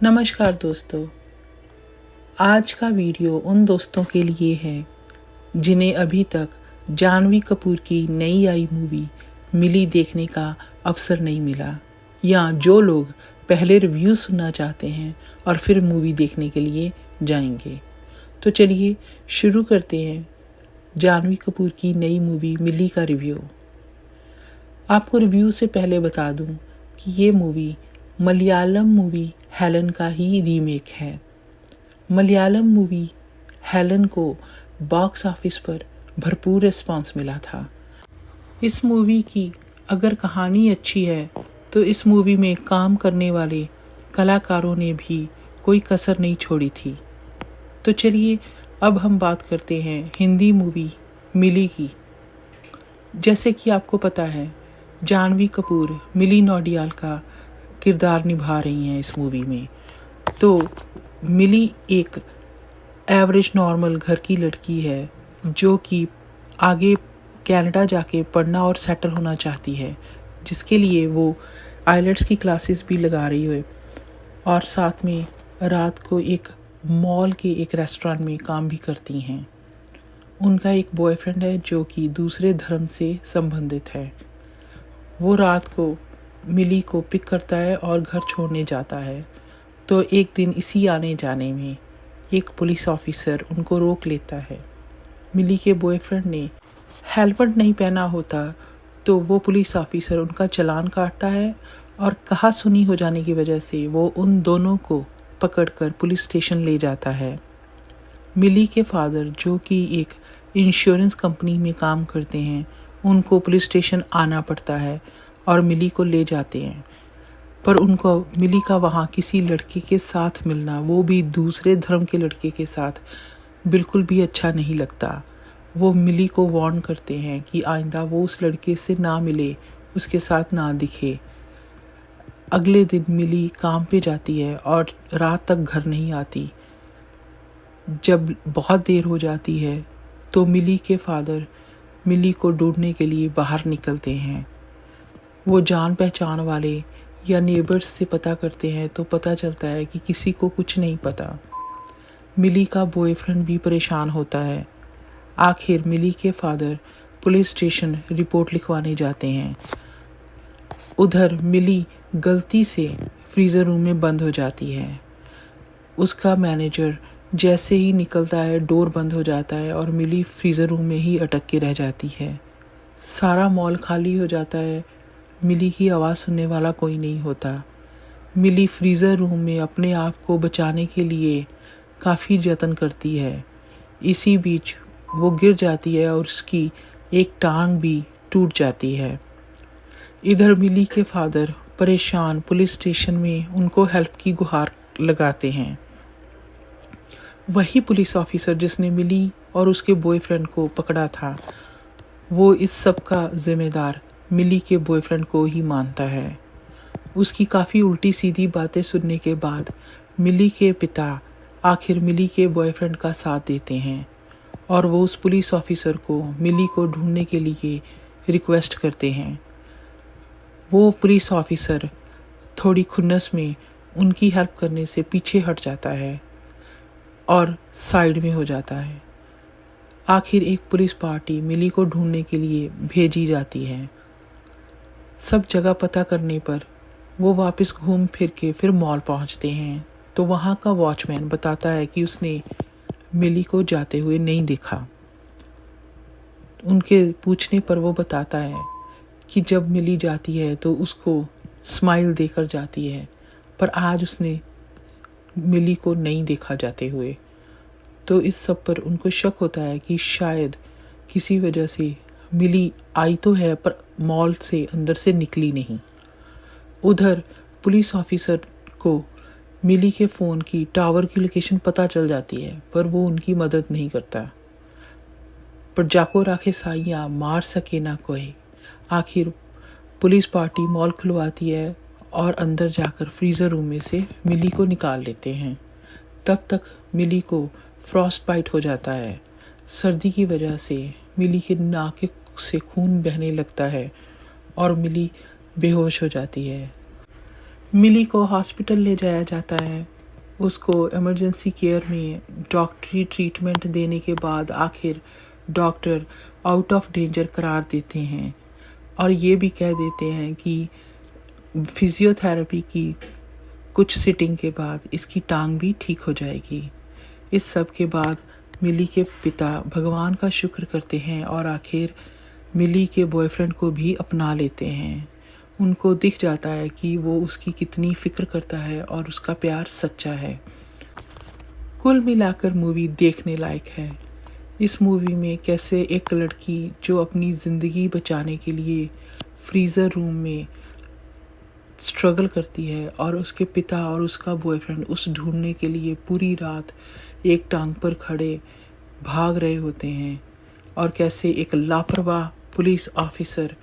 नमस्कार दोस्तों, आज का वीडियो उन दोस्तों के लिए है जिन्हें अभी तक जानवी कपूर की नई आई मूवी मिली देखने का अवसर नहीं मिला, या जो लोग पहले रिव्यू सुनना चाहते हैं और फिर मूवी देखने के लिए जाएंगे। तो चलिए शुरू करते हैं जानवी कपूर की नई मूवी मिली का रिव्यू। आपको रिव्यू से पहले बता दूं कि ये मूवी मलयालम मूवी हेलन का ही रीमेक है। मलयालम मूवी हेलन को बॉक्स ऑफिस पर भरपूर रिस्पांस मिला था। इस मूवी की अगर कहानी अच्छी है तो इस मूवी में काम करने वाले कलाकारों ने भी कोई कसर नहीं छोड़ी थी। तो चलिए अब हम बात करते हैं हिंदी मूवी मिली की। जैसे कि आपको पता है, जानवी कपूर मिली नौटियाल का किरदार निभा रही हैं इस मूवी में। तो मिली एक एवरेज नॉर्मल घर की लड़की है जो कि आगे कनाडा जाके पढ़ना और सेटल होना चाहती है, जिसके लिए वो आइलेट्स की क्लासेस भी लगा रही है और साथ में रात को एक मॉल के एक रेस्टोरेंट में काम भी करती हैं। उनका एक बॉयफ्रेंड है जो कि दूसरे धर्म से संबंधित है। वो रात को मिली को पिक करता है और घर छोड़ने जाता है। तो एक दिन इसी आने जाने में एक पुलिस ऑफिसर उनको रोक लेता है। मिली के बॉयफ्रेंड ने हेलमेट नहीं पहना होता तो वो पुलिस ऑफिसर उनका चालान काटता है और कहा सुनी हो जाने की वजह से वो उन दोनों को पकड़कर पुलिस स्टेशन ले जाता है। मिली के फादर, जो कि एक इंश्योरेंस कंपनी में काम करते हैं, उनको पुलिस स्टेशन आना पड़ता है और मिली को ले जाते हैं। पर उनको मिली का वहाँ किसी लड़के के साथ मिलना, वो भी दूसरे धर्म के लड़के के साथ, बिल्कुल भी अच्छा नहीं लगता। वो मिली को वार्न करते हैं कि आइंदा वो उस लड़के से ना मिले, उसके साथ ना दिखे। अगले दिन मिली काम पे जाती है और रात तक घर नहीं आती। जब बहुत देर हो जाती है तो मिली के फादर मिली को ढूंढने के लिए बाहर निकलते हैं। वो जान पहचान वाले या नेबर्स से पता करते हैं तो पता चलता है कि किसी को कुछ नहीं पता। मिली का बॉयफ्रेंड भी परेशान होता है। आखिर मिली के फादर पुलिस स्टेशन रिपोर्ट लिखवाने जाते हैं। उधर मिली गलती से फ्रीज़र रूम में बंद हो जाती है। उसका मैनेजर जैसे ही निकलता है डोर बंद हो जाता है और मिली फ्रीज़र रूम में ही अटक के रह जाती है। सारा मॉल खाली हो जाता है। मिली की आवाज़ सुनने वाला कोई नहीं होता। मिली फ्रीज़र रूम में अपने आप को बचाने के लिए काफ़ी जतन करती है। इसी बीच वो गिर जाती है और उसकी एक टांग भी टूट जाती है। इधर मिली के फादर परेशान पुलिस स्टेशन में उनको हेल्प की गुहार लगाते हैं। वही पुलिस ऑफिसर जिसने मिली और उसके बॉयफ्रेंड को पकड़ा था, वो इस सब का जिम्मेदार मिली के बॉयफ्रेंड को ही मानता है। उसकी काफ़ी उल्टी सीधी बातें सुनने के बाद मिली के पिता आखिर मिली के बॉयफ्रेंड का साथ देते हैं और वो उस पुलिस ऑफिसर को मिली को ढूंढने के लिए रिक्वेस्ट करते हैं। वो पुलिस ऑफिसर थोड़ी खुन्नस में उनकी हेल्प करने से पीछे हट जाता है और साइड में हो जाता है। आखिर एक पुलिस पार्टी मिली को ढूंढने के लिए भेजी जाती है। सब जगह पता करने पर वो वापस घूम फिर के फिर मॉल पहुंचते हैं तो वहाँ का वॉचमैन बताता है कि उसने मिली को जाते हुए नहीं देखा। उनके पूछने पर वो बताता है कि जब मिली जाती है तो उसको स्माइल देकर जाती है, पर आज उसने मिली को नहीं देखा जाते हुए। तो इस सब पर उनको शक होता है कि शायद किसी वजह से मिली आई तो है पर मॉल से अंदर से निकली नहीं। उधर पुलिस ऑफिसर को मिली के फ़ोन की टावर की लोकेशन पता चल जाती है, पर वो उनकी मदद नहीं करता। पर जाको राखे साइयाँ मार सके ना कोई। आखिर पुलिस पार्टी मॉल खुलवाती है और अंदर जाकर फ्रीज़र रूम में से मिली को निकाल लेते हैं। तब तक मिली को फ्रॉस्ट बाइट हो जाता है। सर्दी की वजह से मिली के नाक से खून बहने लगता है और मिली बेहोश हो जाती है। मिली को हॉस्पिटल ले जाया जाता है। उसको इमरजेंसी केयर में डॉक्टरी ट्रीटमेंट देने के बाद आखिर डॉक्टर आउट ऑफ डेंजर करार देते हैं और ये भी कह देते हैं कि फिजियोथेरेपी की कुछ सिटिंग के बाद इसकी टांग भी ठीक हो जाएगी। इस सब के बाद मिली के पिता भगवान का शुक्र करते हैं और आखिर मिली के बॉयफ्रेंड को भी अपना लेते हैं। उनको दिख जाता है कि वो उसकी कितनी फ़िक्र करता है और उसका प्यार सच्चा है। कुल मिलाकर मूवी देखने लायक है। इस मूवी में कैसे एक लड़की जो अपनी ज़िंदगी बचाने के लिए फ्रीज़र रूम में स्ट्रगल करती है और उसके पिता और उसका बॉयफ्रेंड उस ढूंढने के लिए पूरी रात एक टांग पर खड़े भाग रहे होते हैं और कैसे एक लापरवाह पुलिस ऑफिसर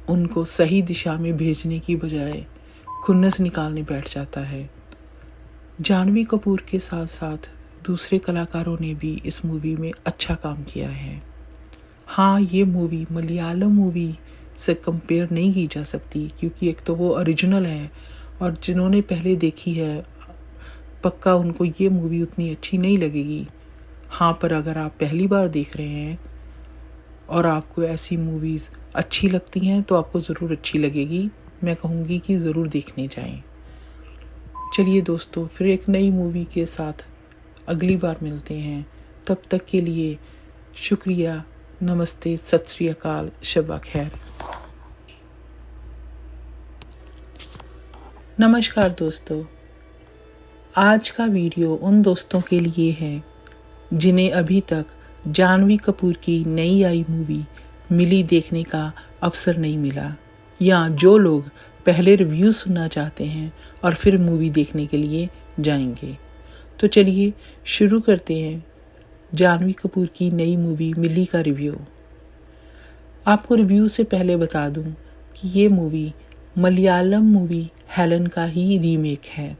उनको सही दिशा में भेजने की बजाय खुन्नस निकालने बैठ जाता है। जानवी कपूर के साथ साथ दूसरे कलाकारों ने भी इस मूवी में अच्छा काम किया है। हाँ, ये मूवी मलयालम मूवी से कंपेयर नहीं की जा सकती क्योंकि एक तो वो ओरिजिनल है और जिन्होंने पहले देखी है पक्का उनको ये मूवी उतनी अच्छी नहीं लगेगी। हाँ, पर अगर आप पहली बार देख रहे हैं और आपको ऐसी मूवीज़ अच्छी लगती हैं तो आपको ज़रूर अच्छी लगेगी। मैं कहूँगी कि ज़रूर देखने जाएं। चलिए दोस्तों, फिर एक नई मूवी के साथ अगली बार मिलते हैं। तब तक के लिए शुक्रिया, नमस्ते, सत श्री अकाल, शब खैर। नमस्कार दोस्तों, आज का वीडियो उन दोस्तों के लिए है जिन्हें अभी तक जानवी कपूर की नई आई मूवी मिली देखने का अवसर नहीं मिला, या जो लोग पहले रिव्यू सुनना चाहते हैं और फिर मूवी देखने के लिए जाएंगे। तो चलिए शुरू करते हैं जानवी कपूर की नई मूवी मिली का रिव्यू। आपको रिव्यू से पहले बता दूं कि ये मूवी मलयालम मूवी हेलन का ही रीमेक है।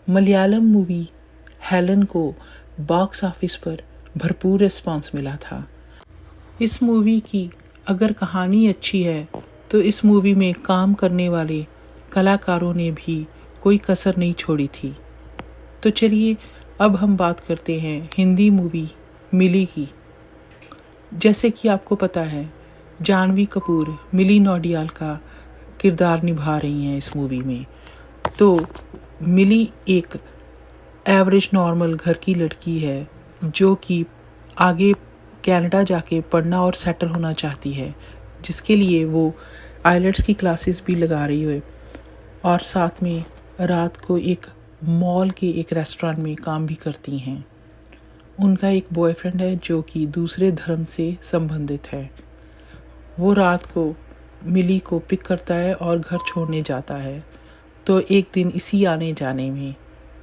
मलयालम मूवी हेलन को बॉक्स ऑफिस पर भरपूर रिस्पांस मिला था। इस मूवी की अगर कहानी अच्छी है तो इस मूवी में काम करने वाले कलाकारों ने भी कोई कसर नहीं छोड़ी थी। तो चलिए अब हम बात करते हैं हिंदी मूवी मिली की। जैसे कि आपको पता है, जानवी कपूर मिली नौडियाल का किरदार निभा रही हैं इस मूवी में। तो मिली एक एवरेज नॉर्मल घर की लड़की है जो कि आगे कनाडा जाके पढ़ना और सेटल होना चाहती है, जिसके लिए वो आइलेट्स की क्लासेस भी लगा रही है और साथ में रात को एक मॉल के एक रेस्टोरेंट में काम भी करती हैं। उनका एक बॉयफ्रेंड है जो कि दूसरे धर्म से संबंधित है। वो रात को मिली को पिक करता है और घर छोड़ने जाता है। तो एक दिन इसी आने जाने में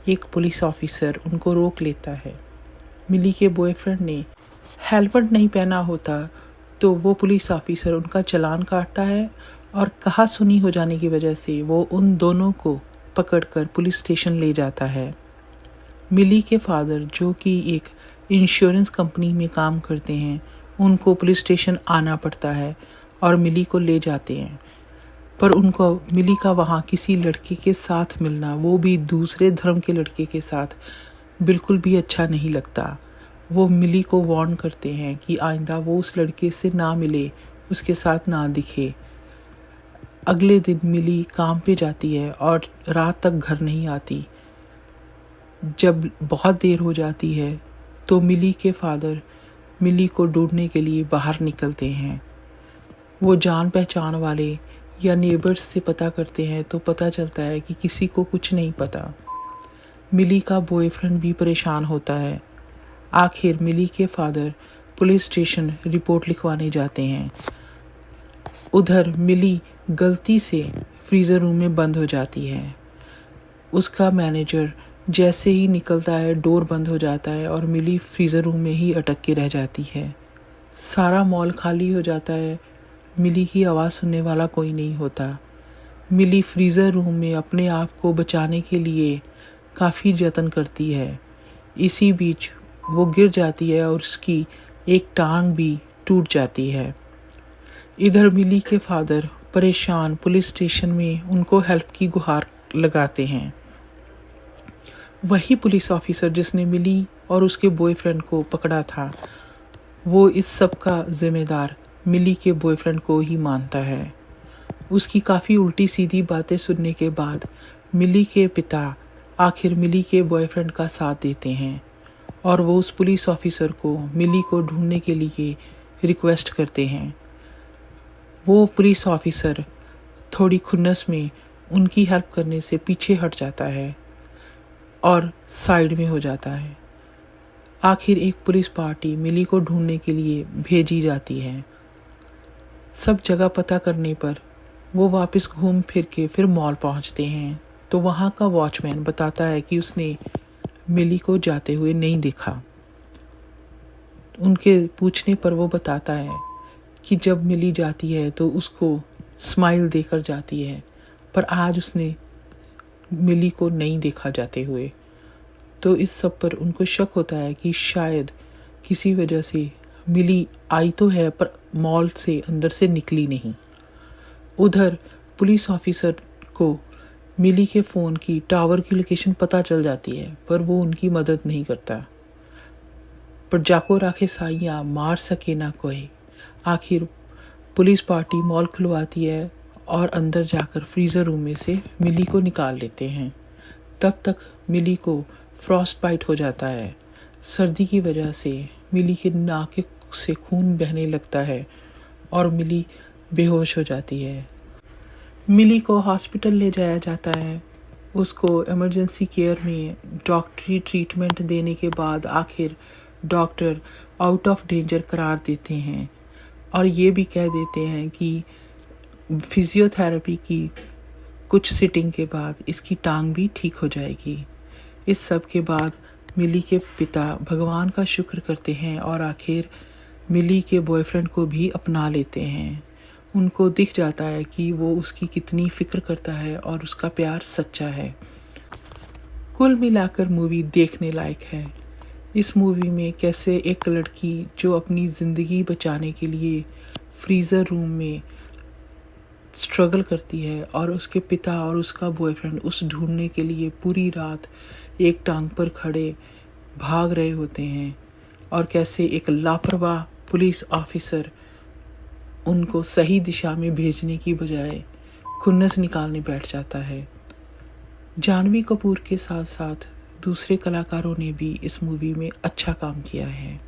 एक पुलिस ऑफिसर उनको रोक लेता है। मिली के बॉयफ्रेंड ने हेलमेट नहीं पहना होता तो वो पुलिस ऑफिसर उनका चालान काटता है और कहा सुनी हो जाने की वजह से वो उन दोनों को पकड़कर पुलिस स्टेशन ले जाता है। मिली के फादर, जो कि एक इंश्योरेंस कंपनी में काम करते हैं, उनको पुलिस स्टेशन आना पड़ता है और मिली को ले जाते हैं। पर उनको मिली का वहाँ किसी लड़के के साथ मिलना, वो भी दूसरे धर्म के लड़के के साथ, बिल्कुल भी अच्छा नहीं लगता। वो मिली को वार्न करते हैं कि आइंदा वो उस लड़के से ना मिले, उसके साथ ना दिखे। अगले दिन मिली काम पे जाती है और रात तक घर नहीं आती। जब बहुत देर हो जाती है तो मिली के फादर मिली को ढूंढने के लिए बाहर निकलते हैं। वो जान पहचान वाले या नेबर्स से पता करते हैं तो पता चलता है कि किसी को कुछ नहीं पता। मिली का बॉयफ्रेंड भी परेशान होता है। आखिर मिली के फादर पुलिस स्टेशन रिपोर्ट लिखवाने जाते हैं। उधर मिली गलती से फ्रीज़र रूम में बंद हो जाती है। उसका मैनेजर जैसे ही निकलता है डोर बंद हो जाता है और मिली फ्रीज़र रूम में ही अटक के रह जाती है। सारा मॉल खाली हो जाता है। मिली की आवाज़ सुनने वाला कोई नहीं होता। मिली फ्रीज़र रूम में अपने आप को बचाने के लिए काफ़ी जतन करती है। इसी बीच वो गिर जाती है और उसकी एक टांग भी टूट जाती है। इधर मिली के फादर परेशान पुलिस स्टेशन में उनको हेल्प की गुहार लगाते हैं। वही पुलिस ऑफिसर जिसने मिली और उसके बॉयफ्रेंड को पकड़ा था, वो इस सब का जिम्मेदार मिली के बॉयफ्रेंड को ही मानता है। उसकी काफ़ी उल्टी सीधी बातें सुनने के बाद मिली के पिता आखिर मिली के बॉयफ्रेंड का साथ देते हैं और वो उस पुलिस ऑफिसर को मिली को ढूंढने के लिए रिक्वेस्ट करते हैं। वो पुलिस ऑफिसर थोड़ी खुन्नस में उनकी हेल्प करने से पीछे हट जाता है और साइड में हो जाता है। आखिर एक पुलिस पार्टी मिली को ढूंढने के लिए भेजी जाती है। सब जगह पता करने पर वो वापस घूम फिर के फिर मॉल पहुंचते हैं, तो वहाँ का वॉचमैन बताता है कि उसने मिली को जाते हुए नहीं देखा। उनके पूछने पर वो बताता है कि जब मिली जाती है तो उसको स्माइल देकर जाती है, पर आज उसने मिली को नहीं देखा जाते हुए। तो इस सब पर उनको शक होता है कि शायद किसी वजह से मिली आई तो है पर मॉल से अंदर से निकली नहीं। उधर पुलिस ऑफिसर को मिली के फ़ोन की टावर की लोकेशन पता चल जाती है, पर वो उनकी मदद नहीं करता। पर जाको राखे साइयाँ मार सके ना कोई। आखिर पुलिस पार्टी मॉल खुलवाती है और अंदर जाकर फ्रीज़र रूम में से मिली को निकाल लेते हैं। तब तक मिली को फ्रॉस्ट बाइट हो जाता है। सर्दी की वजह से मिली के नाक से खून बहने लगता है और मिली बेहोश हो जाती है। मिली को हॉस्पिटल ले जाया जाता है। उसको इमरजेंसी केयर में डॉक्टरी ट्रीटमेंट देने के बाद आखिर डॉक्टर आउट ऑफ डेंजर करार देते हैं और ये भी कह देते हैं कि फिजियोथेरेपी की कुछ सिटिंग के बाद इसकी टांग भी ठीक हो जाएगी। इस सब के बाद मिली के पिता भगवान का शुक्र करते हैं और आखिर मिली के बॉयफ्रेंड को भी अपना लेते हैं। उनको दिख जाता है कि वो उसकी कितनी फ़िक्र करता है और उसका प्यार सच्चा है। कुल मिलाकर मूवी देखने लायक है। इस मूवी में कैसे एक लड़की जो अपनी ज़िंदगी बचाने के लिए फ्रीज़र रूम में स्ट्रगल करती है और उसके पिता और उसका बॉयफ्रेंड उस ढूंढने के लिए पूरी रात एक टांग पर खड़े भाग रहे होते हैं और कैसे एक लापरवाह पुलिस ऑफिसर उनको सही दिशा में भेजने की बजाय खुन्नस निकालने बैठ जाता है। जानवी कपूर के साथ साथ दूसरे कलाकारों ने भी इस मूवी में अच्छा काम किया है।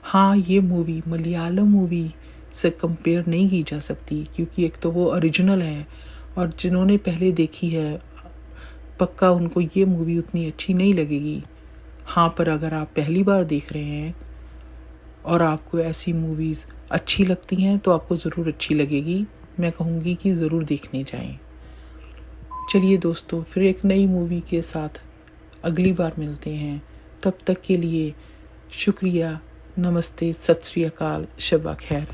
हाँ, ये मूवी मलयालम मूवी से कंपेयर नहीं की जा सकती क्योंकि एक तो वो ओरिजिनल है और जिन्होंने पहले देखी है पक्का उनको ये मूवी उतनी अच्छी नहीं लगेगी। हाँ, पर अगर आप पहली बार देख रहे हैं और आपको ऐसी मूवीज़ अच्छी लगती हैं तो आपको ज़रूर अच्छी लगेगी। मैं कहूँगी कि ज़रूर देखने जाएं। चलिए दोस्तों, फिर एक नई मूवी के साथ अगली बार मिलते हैं। तब तक के लिए शुक्रिया, नमस्ते, सत श्री अकाल, शब खैर।